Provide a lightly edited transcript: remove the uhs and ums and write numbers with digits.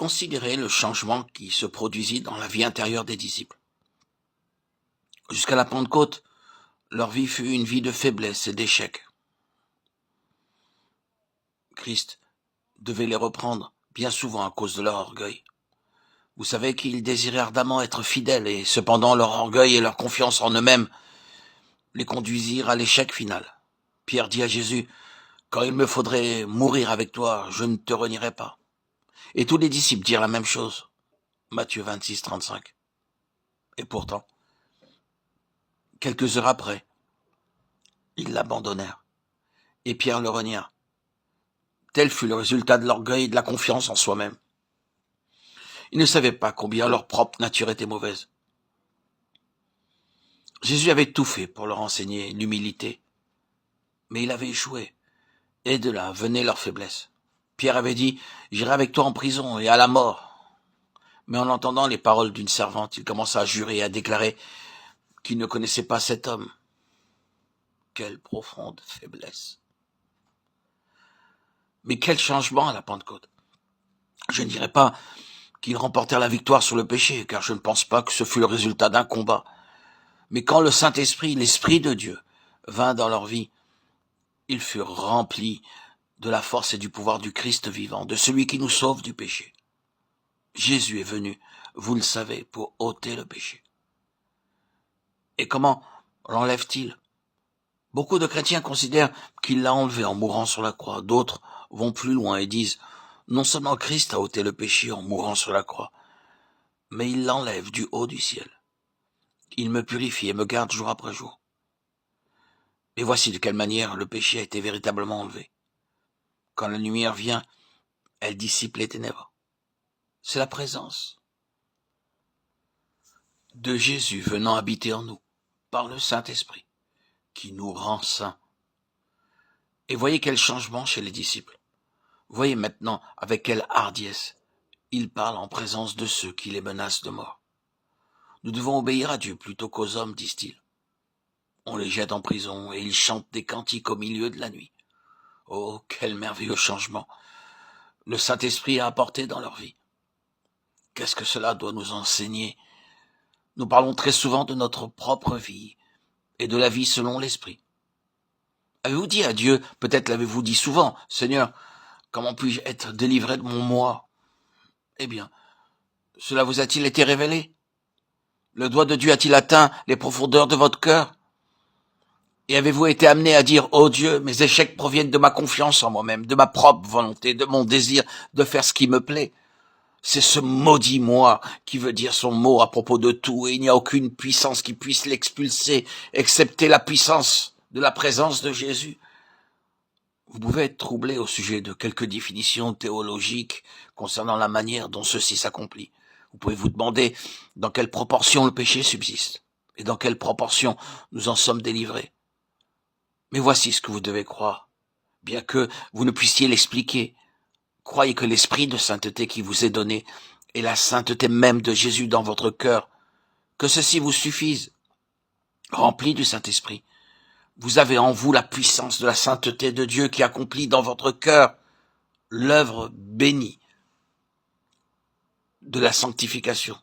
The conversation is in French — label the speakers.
Speaker 1: Considérez le changement qui se produisit dans la vie intérieure des disciples. Jusqu'à la Pentecôte, leur vie fut une vie de faiblesse et d'échec. Christ devait les reprendre bien souvent à cause de leur orgueil. Vous savez qu'ils désiraient ardemment être fidèles et cependant leur orgueil et leur confiance en eux-mêmes les conduisirent à l'échec final. Pierre dit à Jésus, « Quand il me faudrait mourir avec toi, je ne te renierai pas. » Et tous les disciples dirent la même chose. Matthieu 26, 35. Et pourtant, quelques heures après, ils l'abandonnèrent. Et Pierre le renia. Tel fut le résultat de l'orgueil et de la confiance en soi-même. Ils ne savaient pas combien leur propre nature était mauvaise. Jésus avait tout fait pour leur enseigner l'humilité, mais il avait échoué. Et de là venait leur faiblesse. Pierre avait dit, « J'irai avec toi en prison et à la mort. » Mais en entendant les paroles d'une servante, il commença à jurer et à déclarer qu'il ne connaissait pas cet homme. Quelle profonde faiblesse. Mais quel changement à la Pentecôte. Je ne dirais pas qu'ils remportèrent la victoire sur le péché, car je ne pense pas que ce fut le résultat d'un combat. Mais quand le Saint-Esprit, l'Esprit de Dieu, vint dans leur vie, ils furent remplis de la force et du pouvoir du Christ vivant, de celui qui nous sauve du péché. Jésus est venu, vous le savez, pour ôter le péché. Et comment l'enlève-t-il? Beaucoup de chrétiens considèrent qu'il l'a enlevé en mourant sur la croix. D'autres vont plus loin et disent, non seulement Christ a ôté le péché en mourant sur la croix, mais il l'enlève du haut du ciel. Il me purifie et me garde jour après jour. Et voici de quelle manière le péché a été véritablement enlevé. Quand la lumière vient, elle dissipe les ténèbres. C'est la présence de Jésus venant habiter en nous, par le Saint-Esprit, qui nous rend saints. Et voyez quel changement chez les disciples. Voyez maintenant avec quelle hardiesse ils parlent en présence de ceux qui les menacent de mort. Nous devons obéir à Dieu plutôt qu'aux hommes, disent-ils. On les jette en prison et ils chantent des cantiques au milieu de la nuit. Oh, quel merveilleux changement le Saint-Esprit a apporté dans leur vie. Qu'est-ce que cela doit nous enseigner? Nous parlons très souvent de notre propre vie et de la vie selon l'Esprit. Avez-vous dit à Dieu, peut-être l'avez-vous dit souvent, « Seigneur, comment puis-je être délivré de mon moi ?» Eh bien, cela vous a-t-il été révélé? Le doigt de Dieu a-t-il atteint les profondeurs de votre cœur? Et avez-vous été amené à dire, « Oh Dieu, mes échecs proviennent de ma confiance en moi-même, de ma propre volonté, de mon désir de faire ce qui me plaît. » C'est ce maudit moi qui veut dire son mot à propos de tout, et il n'y a aucune puissance qui puisse l'expulser, excepté la puissance de la présence de Jésus. Vous pouvez être troublé au sujet de quelques définitions théologiques concernant la manière dont ceci s'accomplit. Vous pouvez vous demander dans quelle proportion le péché subsiste, et dans quelle proportion nous en sommes délivrés. Mais voici ce que vous devez croire, bien que vous ne puissiez l'expliquer. Croyez que l'esprit de sainteté qui vous est donné est la sainteté même de Jésus dans votre cœur, que ceci vous suffise. Rempli du Saint-Esprit, vous avez en vous la puissance de la sainteté de Dieu qui accomplit dans votre cœur l'œuvre bénie de la sanctification.